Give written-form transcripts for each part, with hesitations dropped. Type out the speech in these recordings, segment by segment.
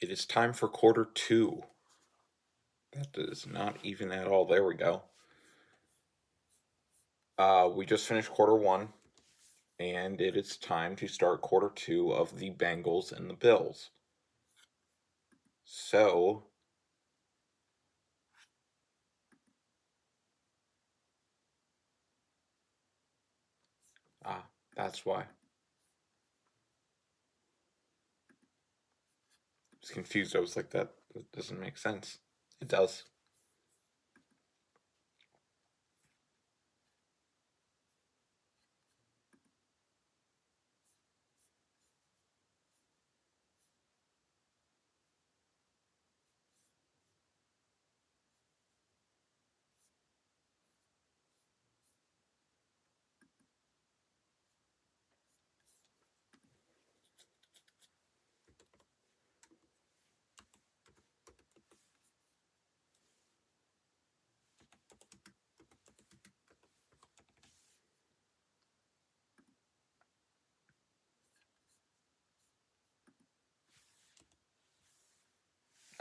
It is time for quarter two. That is not even at all. There we go. We just finished quarter one, and it is time to start quarter two of the Bengals and the Bills. So, that's why. I was confused. I was like, that doesn't make sense. It does.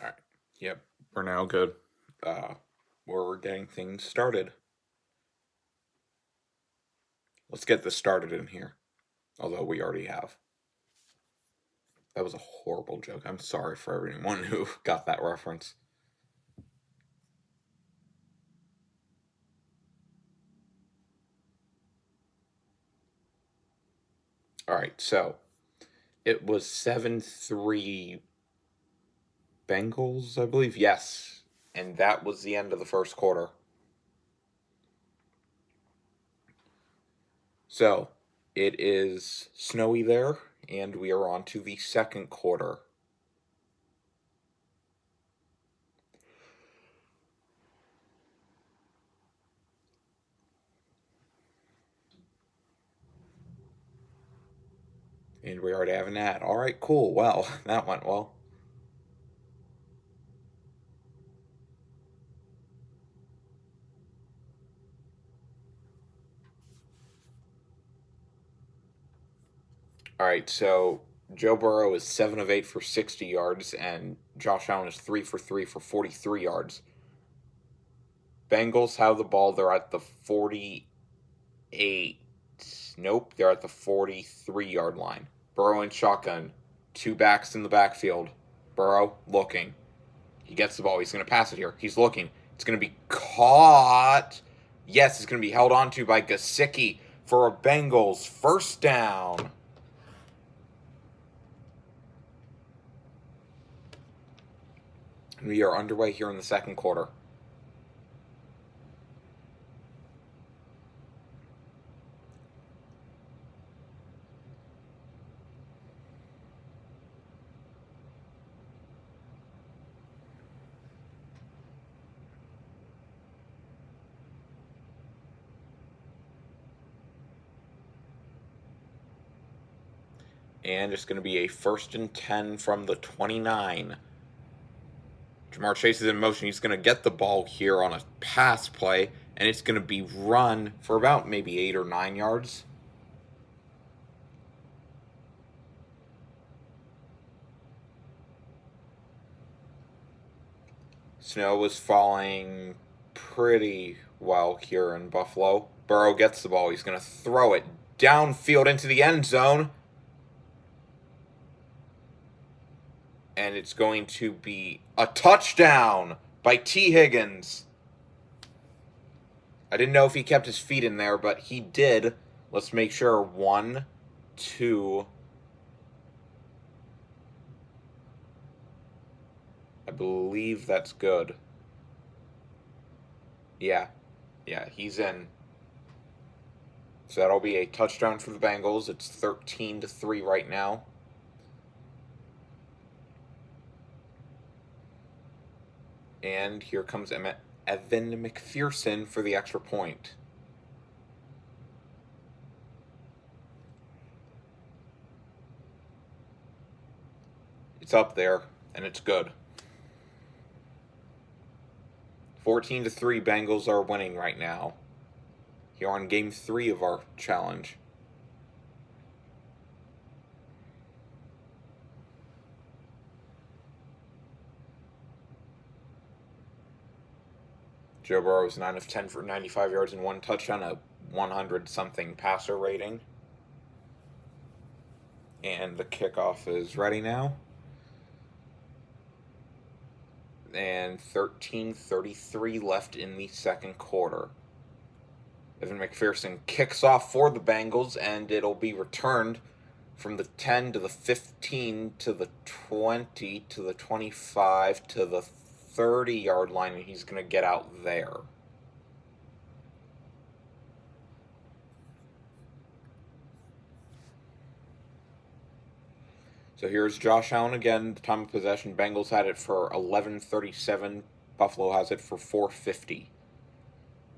All right. Yep. We're now good. We're getting things started. Let's get this started in here. Although we already have. That was a horrible joke. I'm sorry for everyone who got that reference. All right, so it was 7-3 Bengals, I believe. Yes. And that was the end of the first quarter. So it is snowy there, and we are on to the second quarter. And we already have an ad. All right, cool. Well, that went well. All right, so Joe Burrow is 7 of 8 for 60 yards, and Josh Allen is 3 for 3 for 43 yards. Bengals have the ball. They're at the 48. Nope, they're at the 43-yard line. Burrow in shotgun. Two backs in the backfield. Burrow looking. He gets the ball. He's going to pass it here. He's looking. It's going to be caught. Yes, it's going to be held onto by Gesicki for a Bengals first down. And we are underway here in the second quarter. And it's going to be a 1st and 10 from the 29. Jamar Chase is in motion. He's going to get the ball here on a pass play, and it's going to be run for about maybe 8 or 9 yards. Snow was falling pretty well here in Buffalo. Burrow gets the ball. He's going to throw it downfield into the end zone. And it's going to be a touchdown by T. Higgins. I didn't know if he kept his feet in there, but he did. Let's make sure. 1, 2. I believe that's good. Yeah, he's in. So that'll be a touchdown for the Bengals. It's 13-3 right now. And here comes Evan McPherson for the extra point. It's up there, and it's good. 14-3 Bengals are winning right now. Here on game 3 of our challenge. Joe Burrow was 9 of 10 for 95 yards and 1 touchdown, a 100 something passer rating. And the kickoff is ready now. And 13:33 left in the second quarter. Evan McPherson kicks off for the Bengals, and it'll be returned from the 10 to the 15 to the 20 to the 25 to the 30-yard line, and he's going to get out there. So here's Josh Allen again. The time of possession, Bengals had it for 11:37. Buffalo has it for 4:50.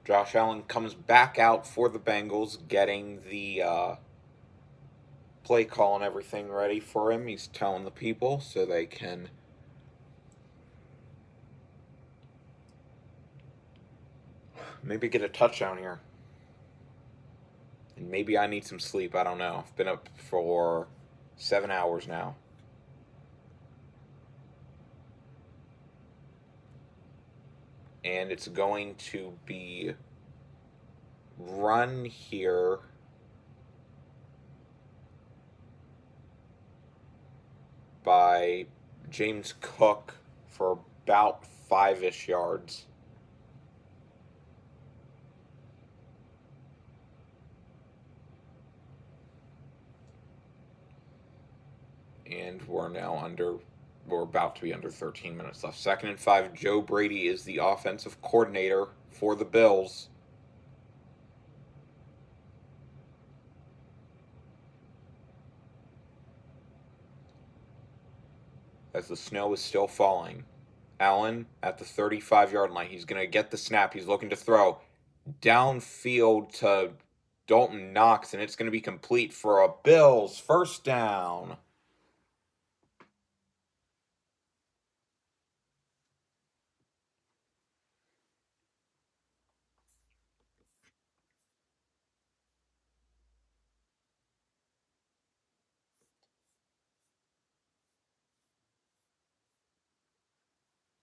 Josh Allen comes back out for the Bengals, getting the play call and everything ready for him. He's telling the people so they can maybe get a touchdown here. And maybe I need some sleep. I don't know. I've been up for 7 hours now. And it's going to be run here by James Cook for about 5-ish yards. And we're about to be under 13 minutes left. 2nd and 5. Joe Brady is the offensive coordinator for the Bills. As the snow is still falling. Allen at the 35-yard line. He's going to get the snap. He's looking to throw downfield to Dalton Knox, and it's going to be complete for a Bills first down.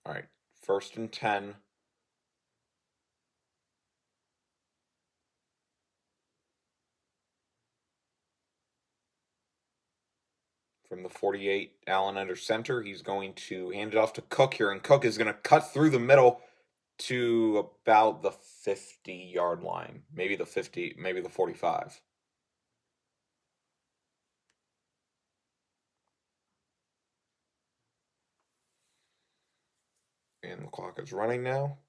All right, 1st and 10. From the 48, Allen under center. He's going to hand it off to Cook here, and Cook is going to cut through the middle to about the 50-yard line. Maybe the 50, maybe the 45. And the clock is running now.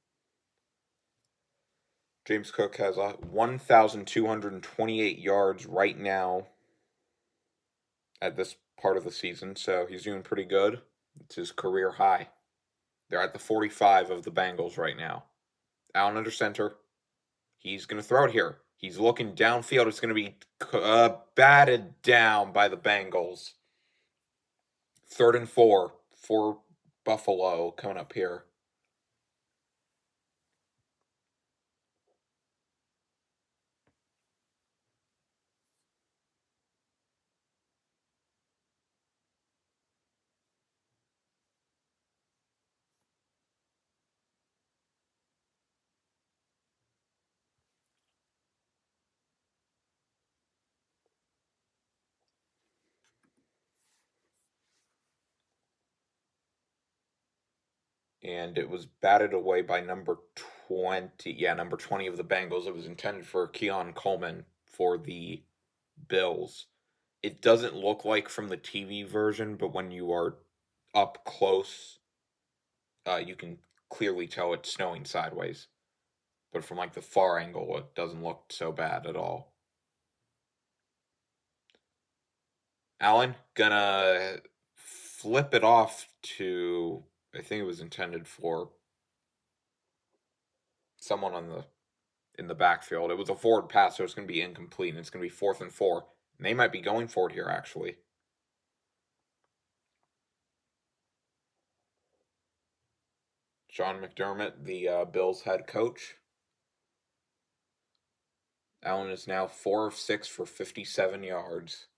James Cook has 1,228 yards right now at this part of the season, so he's doing pretty good. It's his career high. They're at the 45 of the Bengals right now. Allen under center. He's going to throw it here. He's looking downfield. It's going to be batted down by the Bengals. 3rd and 4 for Buffalo coming up here. And it was batted away by number 20. Yeah, number 20 of the Bengals. It was intended for Keon Coleman for the Bills. It doesn't look like from the TV version, but when you are up close, you can clearly tell it's snowing sideways. But from like the far angle, it doesn't look so bad at all. Allen gonna flip it off to, I think it was intended for someone in the backfield. It was a forward pass, so it's going to be incomplete, and it's going to be 4th and 4. And they might be going for it here, actually. Sean McDermott, the Bills head coach. Allen is now 4 of 6 for 57 yards.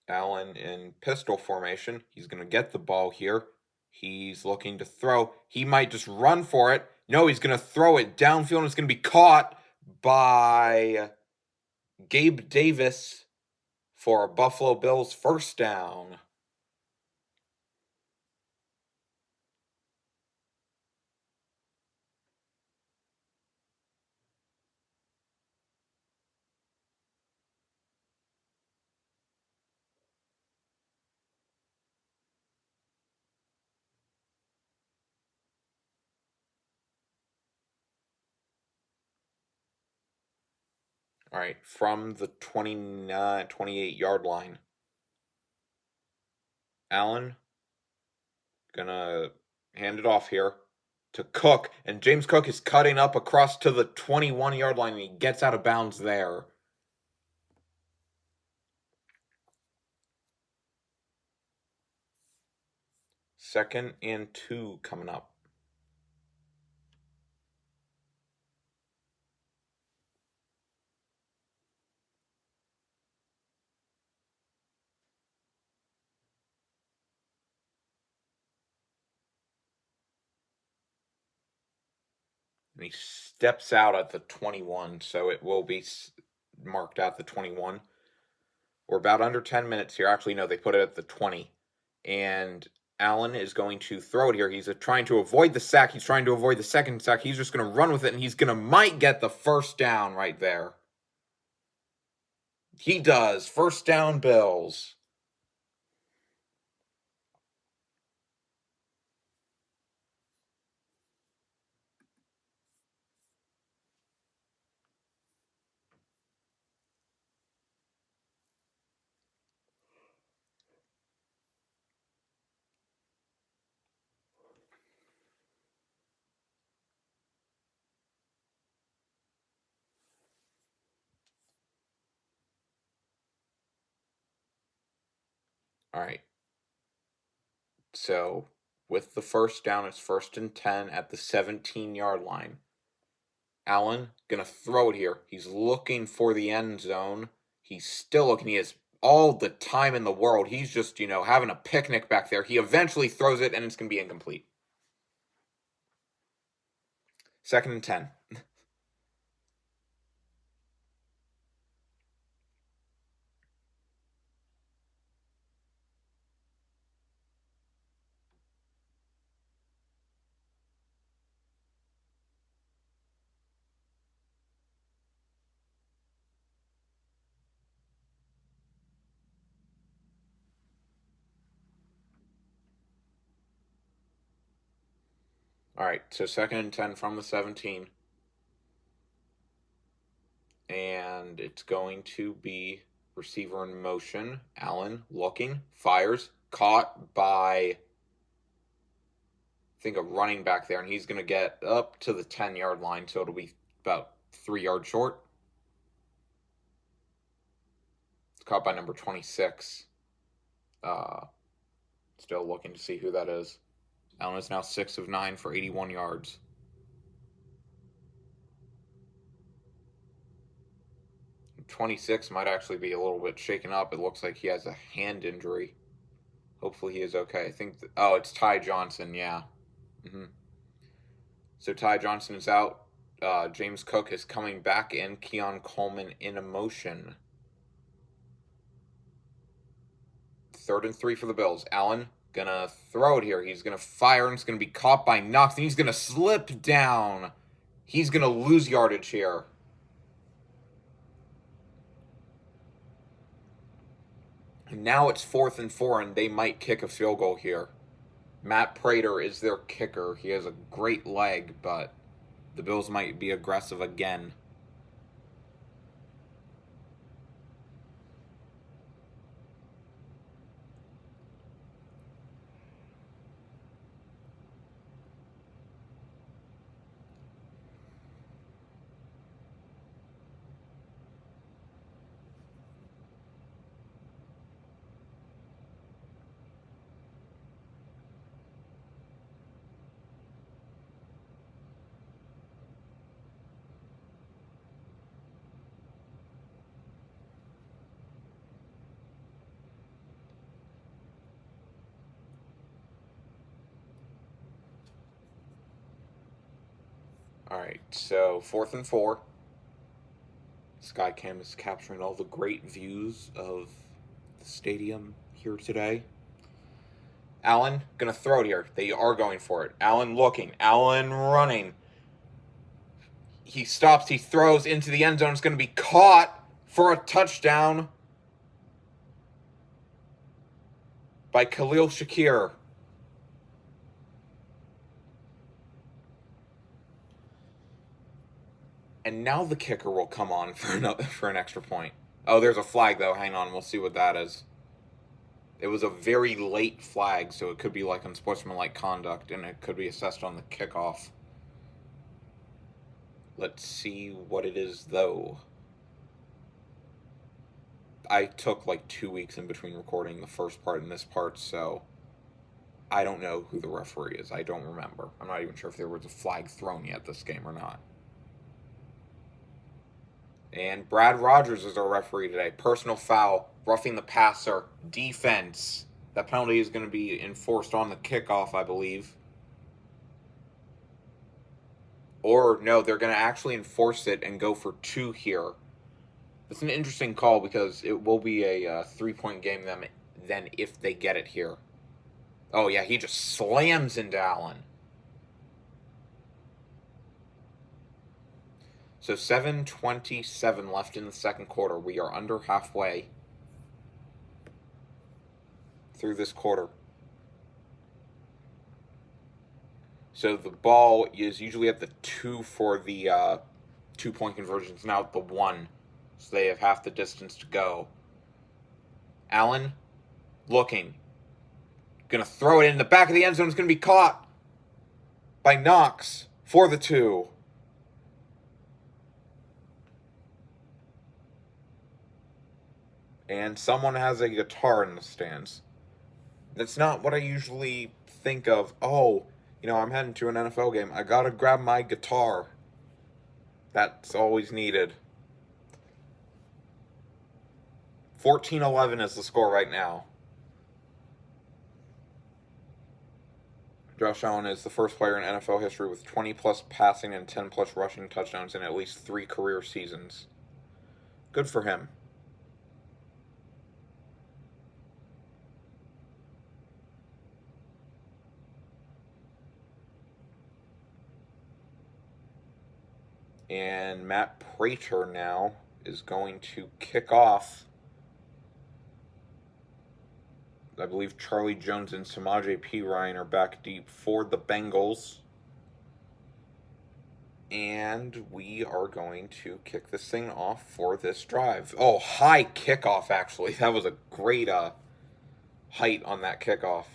Allen in pistol formation. He's going to get the ball here. He's looking to throw. He might just run for it. No, he's going to throw it downfield, and it's going to be caught by Gabe Davis for a Buffalo Bills first down. All right, from the 28-yard line. Allen gonna hand it off here to Cook, and James Cook is cutting up across to the 21-yard line, and he gets out of bounds there. Second and 2 coming up. And he steps out at the 21, so it will be marked at the 21. We're about under 10 minutes here. Actually, no, they put it at the 20. And Allen is going to throw it here. He's trying to avoid the sack. He's trying to avoid the second sack. He's just going to run with it, and he's going to might get the first down right there. He does. First down, Bills. All right. So, with the first down, it's 1st and 10 at the 17-yard line. Allen gonna throw it here. He's looking for the end zone. He's still looking. He has all the time in the world. He's just, having a picnic back there. He eventually throws it, and it's gonna be incomplete. 2nd and 10. All right, so 2nd and 10 from the 17. And it's going to be receiver in motion. Allen looking, fires, caught by, I think, a running back there, and he's going to get up to the 10-yard line, so it'll be about 3 yards short. It's caught by number 26. Still looking to see who that is. Allen is now 6 of 9 for 81 yards. 26 might actually be a little bit shaken up. It looks like he has a hand injury. Hopefully he is okay. I think, it's Ty Johnson, yeah. So Ty Johnson is out. James Cook is coming back in. Keon Coleman in a motion. 3rd and 3 for the Bills. Allen gonna throw it here. He's gonna fire, and it's gonna be caught by Knox, and he's gonna slip down. He's gonna lose yardage here. And now it's 4th and 4, and they might kick a field goal here. Matt Prater is their kicker. He has a great leg, but the Bills might be aggressive again. All right, so 4th and 4. Skycam is capturing all the great views of the stadium here today. Allen gonna throw it here. They are going for it. Allen looking. Allen running. He stops. He throws into the end zone. It's gonna be caught for a touchdown by Khalil Shakir. And now the kicker will come on for an extra point. Oh, there's a flag though. Hang on, we'll see what that is. It was a very late flag, so it could be like unsportsmanlike conduct, and it could be assessed on the kickoff. Let's see what it is, though. I took like 2 weeks in between recording the first part and this part, so I don't know who the referee is. I don't remember. I'm not even sure if there was a flag thrown yet this game or not. And Brad Rogers is our referee today. Personal foul, roughing the passer, defense. That penalty is going to be enforced on the kickoff, I believe. Or, no, they're going to actually enforce it and go for 2 here. It's an interesting call because it will be a 3-point game then if they get it here. Oh, yeah, he just slams into Allen. So 7:27 left in the second quarter. We are under halfway through this quarter. So the ball is usually at the 2 for the 2-point conversions, now at the 1. So they have half the distance to go. Allen looking. Going to throw it in the back of the end zone. It's going to be caught by Knox for the 2. And someone has a guitar in the stands. That's not what I usually think of. Oh, I'm heading to an NFL game. I gotta grab my guitar. That's always needed. 14-11 is the score right now. Josh Allen is the first player in NFL history with 20-plus passing and 10-plus rushing touchdowns in at least 3 career seasons. Good for him. And Matt Prater now is going to kick off. I believe Charlie Jones and Samaje Perine are back deep for the Bengals. And we are going to kick this thing off for this drive. Oh, high kickoff, actually. That was a great height on that kickoff.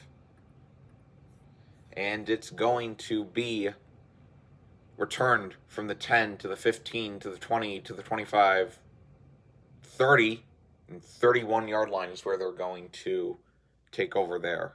And it's going to be returned from the 10 to the 15 to the 20 to the 25, 30, and 31-yard line is where they're going to take over there.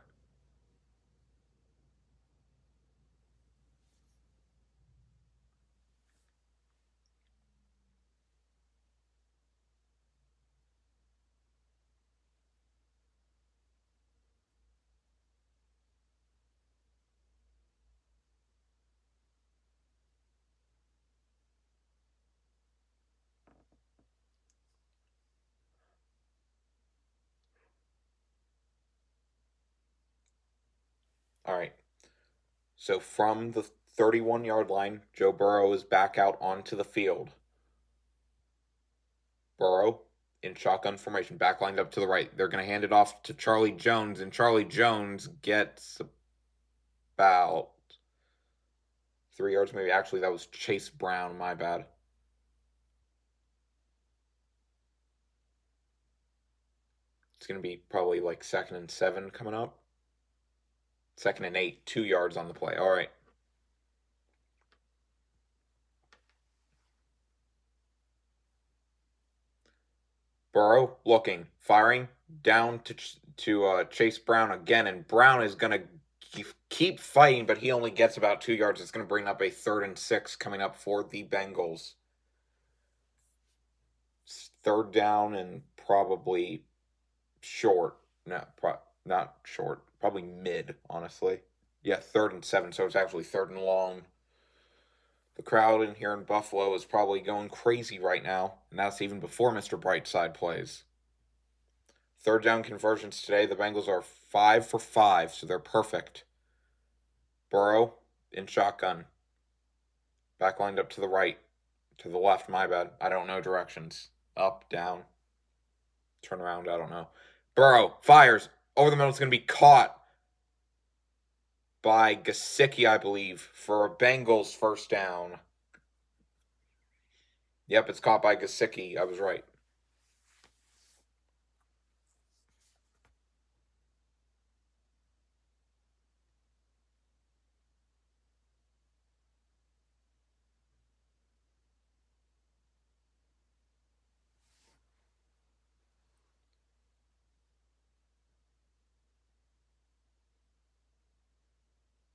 All right. So from the 31-yard line, Joe Burrow is back out onto the field. Burrow in shotgun formation, back lined up to the right. They're going to hand it off to Charlie Jones, and Charlie Jones gets about 3 yards, maybe. Actually, that was Chase Brown, my bad. It's going to be probably like 2nd and 7 coming up. 2nd and 8, 2 yards on the play. All right. Burrow looking, firing down to Chase Brown again, and Brown is going to keep fighting, but he only gets about 2 yards. It's going to bring up a 3rd and 6 coming up for the Bengals. 3rd down and probably short. No, not short. Probably mid, honestly. Yeah, 3rd and 7, so it's actually 3rd and long. The crowd in here in Buffalo is probably going crazy right now, and that's even before Mr. Brightside plays. Third down conversions today. The Bengals are 5 for 5, so they're perfect. Burrow in shotgun. Back lined up to the right. To the left, my bad. I don't know directions. Up, down. Turn around, I don't know. Burrow fires. Over the middle, it's going to be caught by Gesicki, I believe, for a Bengals first down. Yep, it's caught by Gesicki. I was right.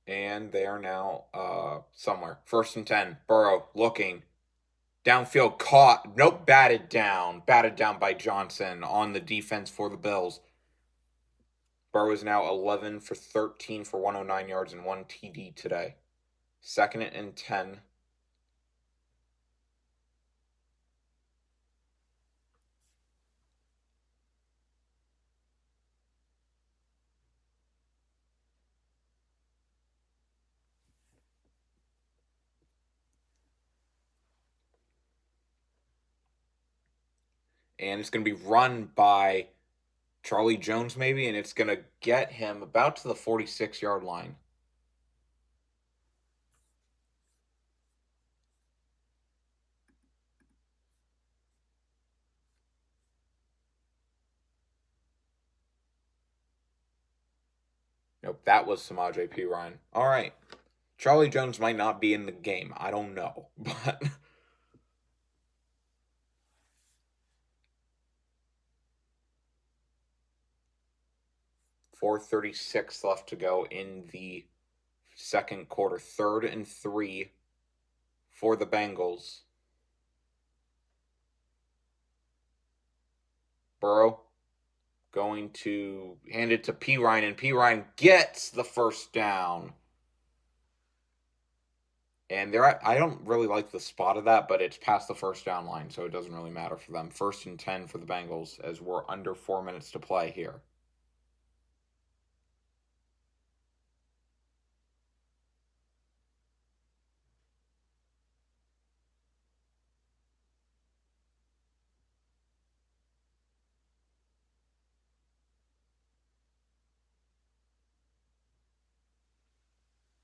And they are now somewhere. First and 10. Burrow looking. Downfield caught. Nope, batted down. Batted down by Johnson on the defense for the Bills. Burrow is now 11 for 13 for 109 yards and 1 TD today. Second and 10. And it's going to be run by Charlie Jones, maybe, and it's going to get him about to the 46-yard line. Nope, that was Samaje Perine. All right. Charlie Jones might not be in the game. I don't know. But 4:36 left to go in the second quarter. 3rd and 3 for the Bengals. Burrow going to hand it to Perine, and Perine gets the first down. And I don't really like the spot of that, but it's past the first down line, so it doesn't really matter for them. 1st and 10 for the Bengals as we're under 4 minutes to play here.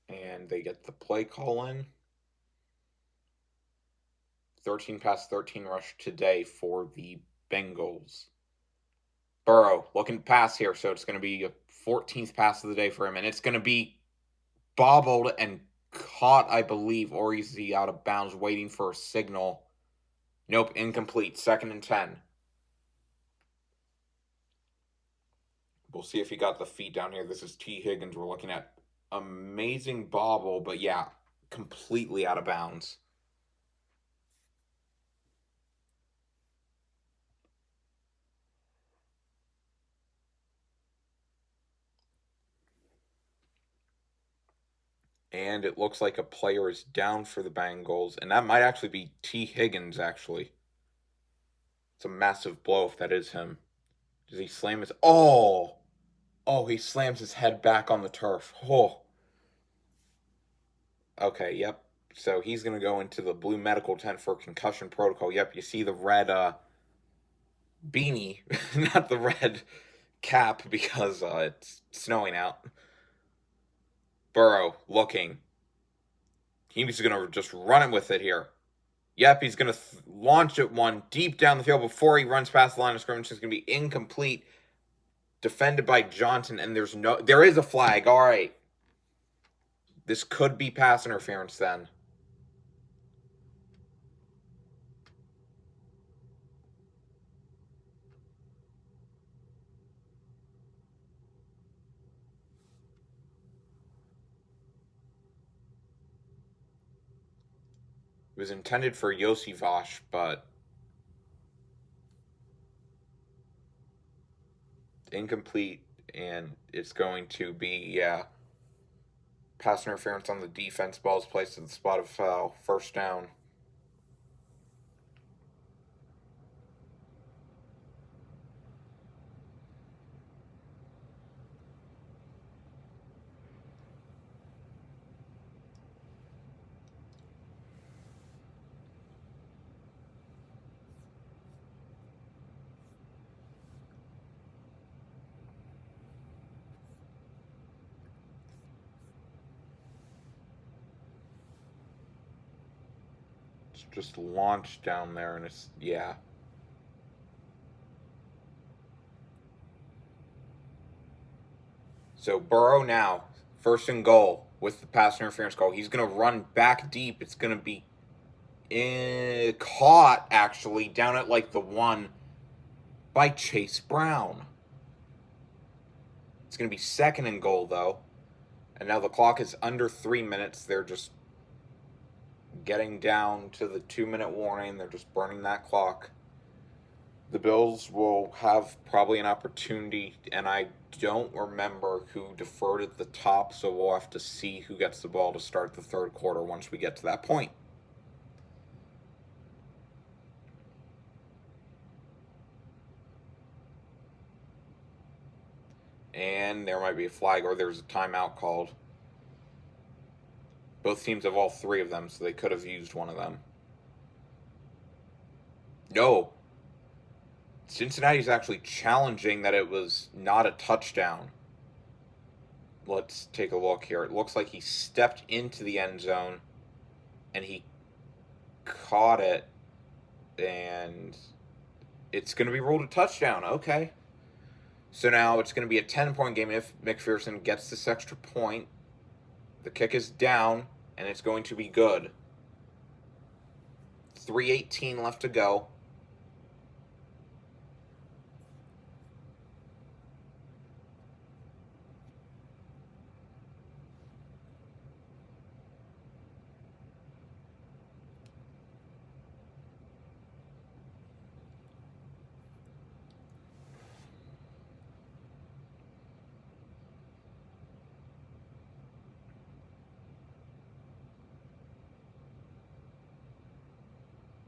And they get the play call in. 13 pass 13 rush today for the Bengals. Burrow looking to pass here, so it's going to be a 14th pass of the day for him, and it's going to be bobbled and caught, I believe, or is he out of bounds waiting for a signal? Nope, incomplete. 2nd and 10. We'll see if he got the feet down here. This is T. Higgins we're looking at. Amazing bobble, but yeah, completely out of bounds. And it looks like a player is down for the Bengals, and that might actually be T. Higgins, actually. It's a massive blow if that is him. Does he slam his... Oh! Oh, he slams his head back on the turf. Oh. Okay, yep. So he's going to go into the blue medical tent for concussion protocol. Yep, you see the red beanie, not the red cap because it's snowing out. Burrow looking. He's going to just run it with it here. Yep, he's going to launch it one deep down the field before he runs past the line of scrimmage. It's going to be incomplete. Defended by Johnson, and there is a flag. All right. This could be pass interference then. It was intended for Yossi Vosh, but incomplete, and it's going to be, yeah, pass interference on the defense. Ball is placed at the spot of foul. First down. It's just launched down there, and it's, yeah. So Burrow now, first and goal with the pass interference call. He's going to run back deep. It's going to be caught, actually, down at like the 1 by Chase Brown. It's going to be second and goal, though. And now the clock is under 3 minutes. They're just getting down to the 2-minute warning. They're just burning that clock. The Bills will have probably an opportunity, and I don't remember who deferred at the top, so we'll have to see who gets the ball to start the third quarter once we get to that point. And there might be a flag, or there's a timeout called. Both teams have all 3 of them, so they could have used one of them. No. Cincinnati's actually challenging that it was not a touchdown. Let's take a look here. It looks like he stepped into the end zone, and he caught it, and it's going to be ruled a touchdown. Okay. So now it's going to be a 10-point game if McPherson gets this extra point. The kick is down, and it's going to be good. 3:18 left to go.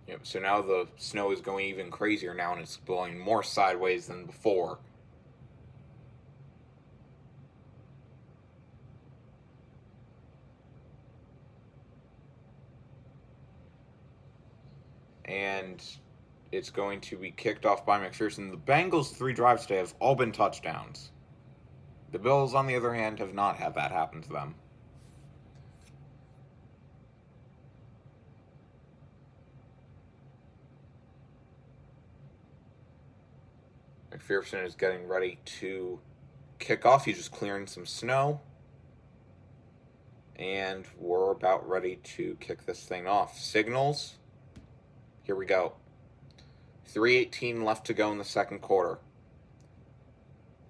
Yep, so now the snow is going even crazier now, and it's blowing more sideways than before. And it's going to be kicked off by McPherson. The Bengals' 3 drives today have all been touchdowns. The Bills, on the other hand, have not had that happen to them. McPherson is getting ready to kick off. He's just clearing some snow. And we're about ready to kick this thing off. Signals. Here we go. 3:18 left to go in the second quarter.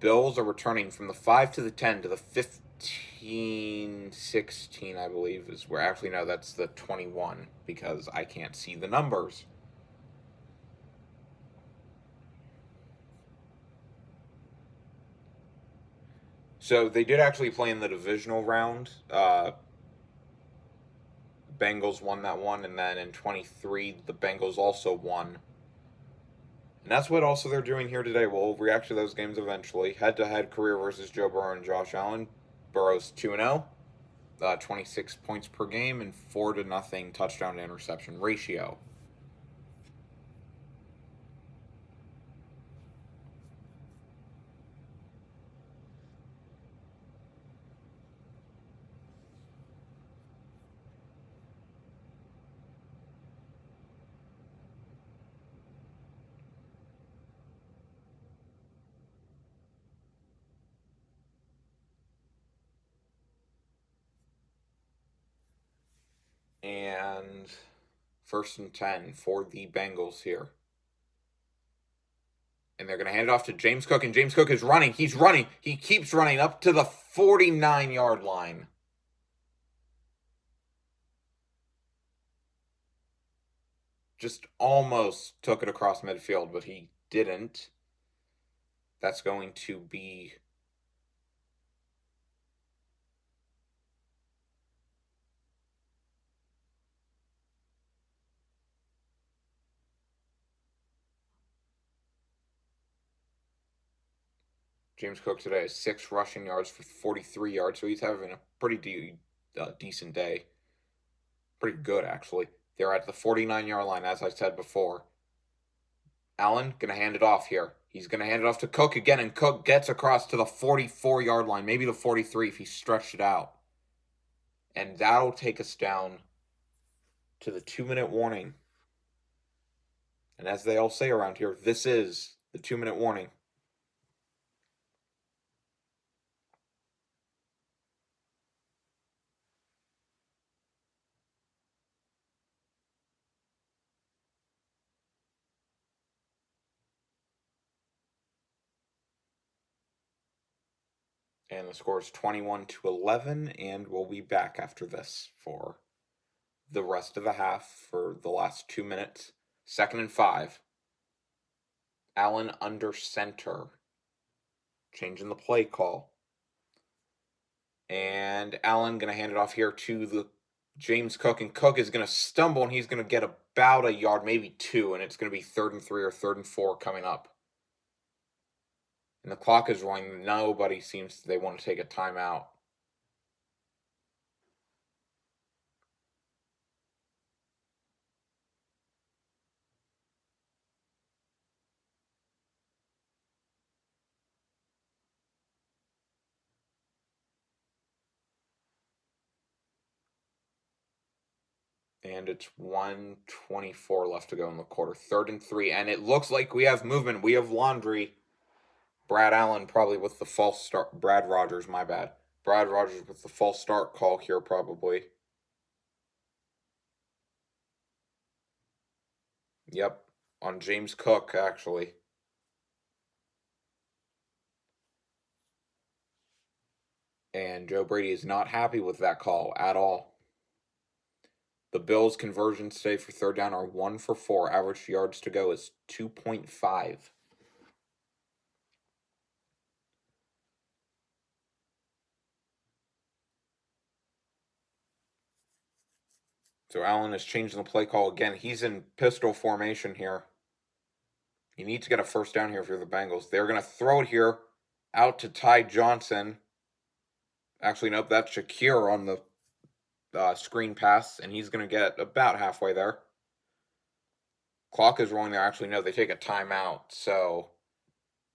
Bills are returning from the 5 to the 10 to the 15-16, I believe, is where. Actually, no, that's the 21 because I can't see the numbers. So they did actually play in the divisional round. Bengals won that one, and then in 23, the Bengals also won. And that's what also they're doing here today. We'll react to those games eventually. Head-to-head career versus Joe Burrow and Josh Allen. Burrow's 2-0, 26 points per game, and 4-0 touchdown to interception ratio. And 1st and 10 for the Bengals here. And they're going to hand it off to James Cook, and James Cook is running. He's running. He keeps running up to the 49-yard line. Just almost took it across midfield, but he didn't. That's going to be James Cook today has 6 rushing yards for 43 yards, so he's having a pretty decent day. Pretty good, actually. They're at the 49-yard line, as I said before. Allen going to hand it off here. He's going to hand it off to Cook again, and Cook gets across to the 44-yard line, maybe the 43 if he stretched it out. And that'll take us down to the 2-minute warning. And as they all say around here, this is the 2-minute warning. And the score is 21-11, and we'll be back after this for the rest of the half for the last 2 minutes. 2nd and 5. Allen under center. Changing the play call. And Allen going to hand it off here to the James Cook, and Cook is going to stumble, and he's going to get about a yard, maybe 2, and it's going to be 3rd and 3 or 3rd and 4 coming up. And the clock is running. Nobody seems they want to take a timeout. And it's 1:24 left to go in the quarter. 3rd and 3, and it looks like we have movement. We have laundry. Brad Allen probably with the false start. Brad Rogers, my bad. Brad Rogers with the false start call here probably. Yep, on James Cook, actually. And Joe Brady is not happy with that call at all. The Bills' conversions today for 3rd down are 1 for 4. Average yards to go is 2.5. So Allen is changing the play call again. He's in pistol formation here. You need to get a 1st down here for the Bengals. They're going to throw it here out to Ty Johnson. Actually, nope, that's Shakir on the screen pass, and he's going to get about halfway there. Clock is rolling there. Actually, no, they take a timeout. So,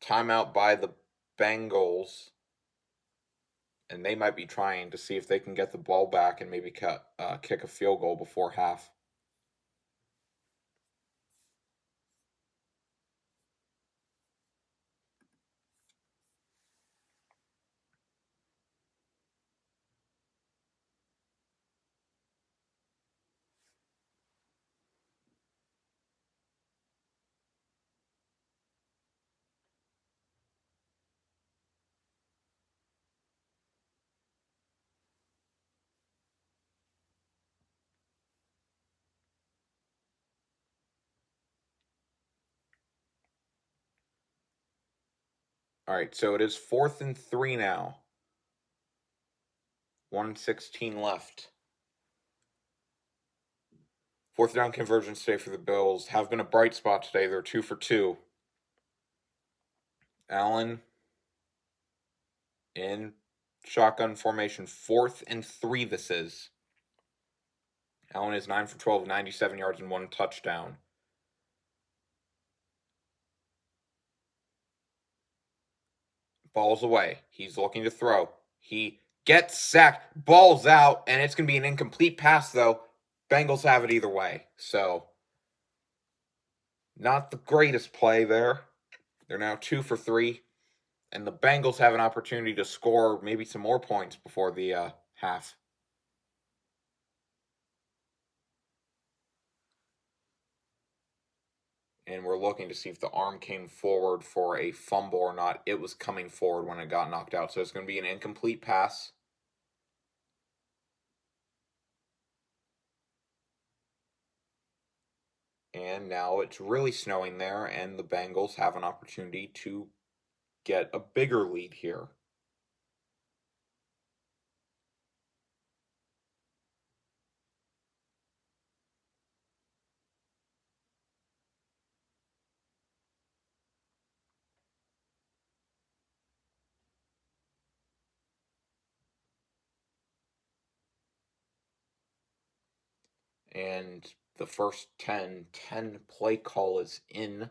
timeout by the Bengals, and they might be trying to see if they can get the ball back and maybe kick a field goal before half. All right, so it is 4th and 3 now. 1:16 left. 4th down conversions today for the Bills have been a bright spot today. They're 2 for 2. Allen in shotgun formation. 4th and 3 this is. Allen is 9 for 12, 97 yards and 1 touchdown. Ball's away. He's looking to throw. He gets sacked. Ball's out, and it's going to be an incomplete pass, though. Bengals have it either way. So, not the greatest play there. They're now 2 for 3. And the Bengals have an opportunity to score maybe some more points before the half. And we're looking to see if the arm came forward for a fumble or not. It was coming forward when it got knocked out. So it's going to be an incomplete pass. And now it's really snowing there, and the Bengals have an opportunity to get a bigger lead here. And the first 10 play call is in.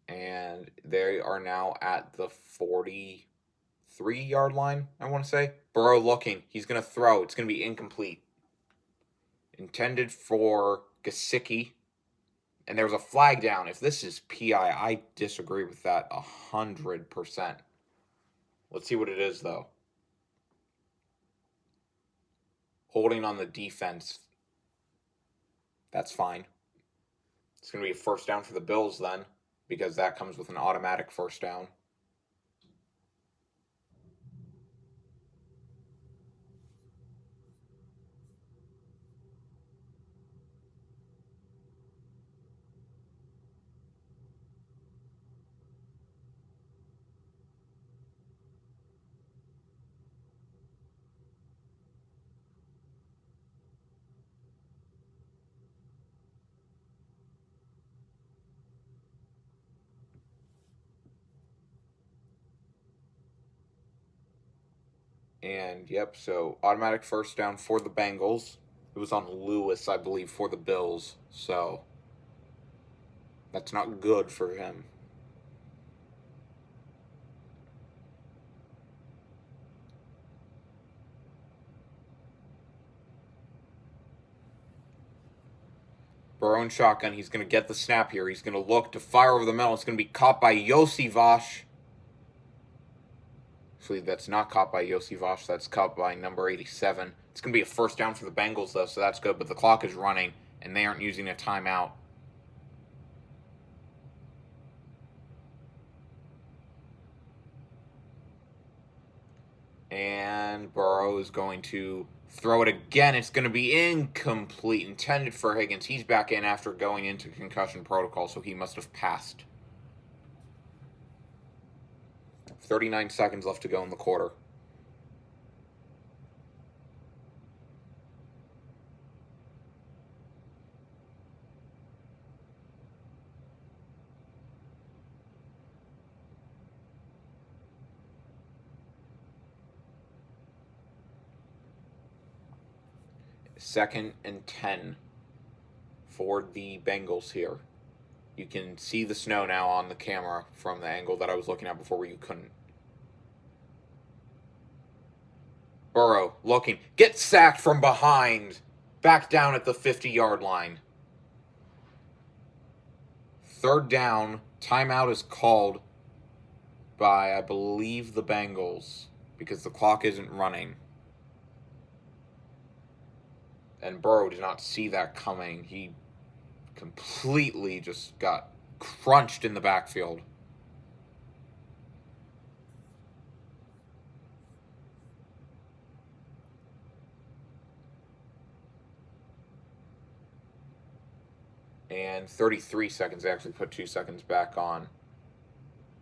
And they are now at the 43-yard line, I want to say. Burrow looking. He's going to throw. It's going to be incomplete. Intended for Gesicki. And there was a flag down. If this is PI, I disagree with that 100%. Let's see what it is, though. Holding on the defense. That's fine. It's going to be a first down for the Bills then, because that comes with an automatic first down. And yep, so automatic first down for the Bengals. It was on Lewis, I believe, for the Bills. So that's not good for him. Burrow and shotgun. He's going to get the snap here. He's going to look to fire over the middle. It's going to be caught by Yossi. Actually, that's not caught by Yossi. That's caught by number 87. It's going to be a first down for the Bengals, though, so that's good. But the clock is running, and they aren't using a timeout. And Burrow is going to throw it again. It's going to be incomplete, intended for Higgins. He's back in after going into concussion protocol, so he must have passed. 39 seconds left to go in the quarter. Second and 10 for the Bengals here. You can see the snow now on the camera from the angle that I was looking at before where you couldn't. Burrow looking. Gets sacked from behind. Back down at the 50-yard line. Third down. Timeout is called by, I believe, the Bengals because the clock isn't running. And Burrow did not see that coming. He completely just got crunched in the backfield. And 33 seconds. They actually put 2 seconds back on.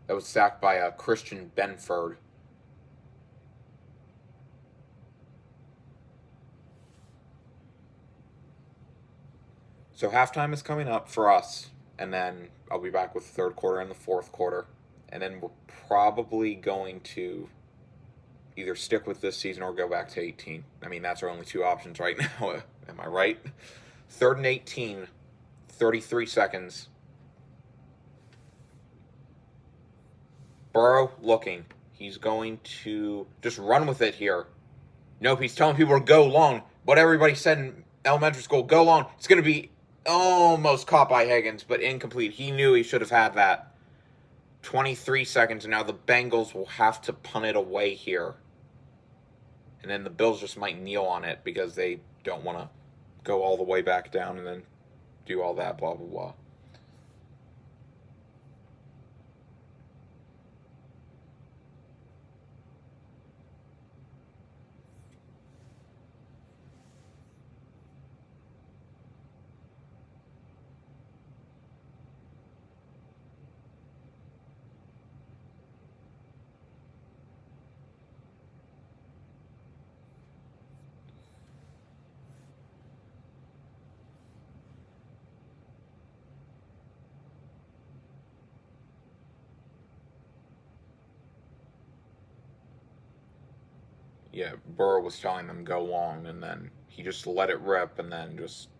That was sacked by Christian Benford. So halftime is coming up for us, and then I'll be back with the third quarter and the fourth quarter. And then we're probably going to either stick with this season or go back to 18. I mean, that's our only two options right now. Am I right? Third and 18, 33 seconds. Burrow looking. He's going to just run with it here. Nope, he's telling people to go long. What everybody said in elementary school, go long. It's going to be almost caught by Higgins, but incomplete. He knew he should have had that. 23 seconds, and now the Bengals will have to punt it away here. And then the Bills just might kneel on it because they don't want to go all the way back down and then do all that, blah, blah, blah. Yeah, Burrow was telling them go long, and then he just let it rip, and then just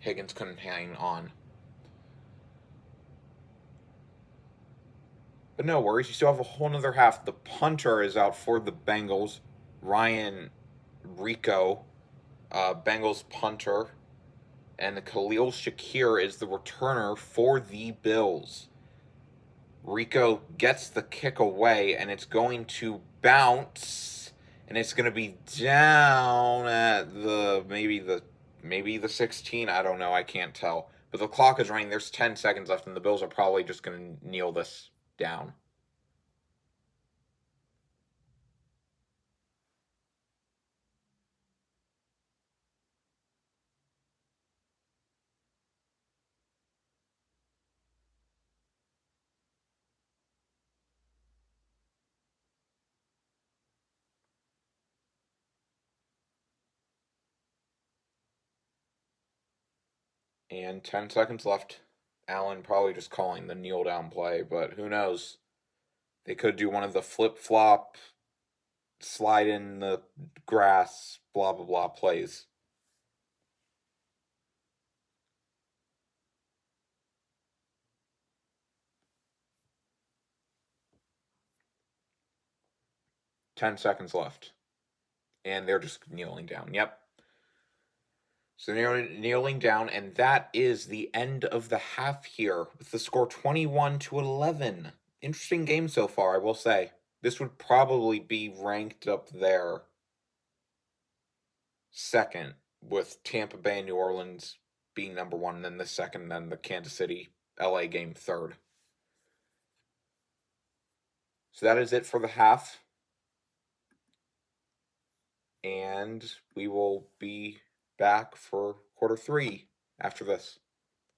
Higgins couldn't hang on. But no worries, you still have a whole nother half. The punter is out for the Bengals. Ryan Rico, Bengals punter, and Khalil Shakir is the returner for the Bills. Rico gets the kick away, and it's going to bounce, and it's going to be down at maybe the 16. I don't know. I can't tell. But the clock is running. There's 10 seconds left, and the Bills are probably just going to kneel this down. And 10 seconds left. Allen probably just calling the kneel down play, but who knows? They could do one of the flip flop, slide in the grass, blah blah blah plays. 10 seconds left. And they're just kneeling down. Yep. So they're kneeling down, and that is the end of the half here with the score 21-11. Interesting game so far, I will say. This would probably be ranked up there second, with Tampa Bay and New Orleans being number one, and then the second, and then the Kansas City LA game third. So that is it for the half. And we will be back for quarter three after this.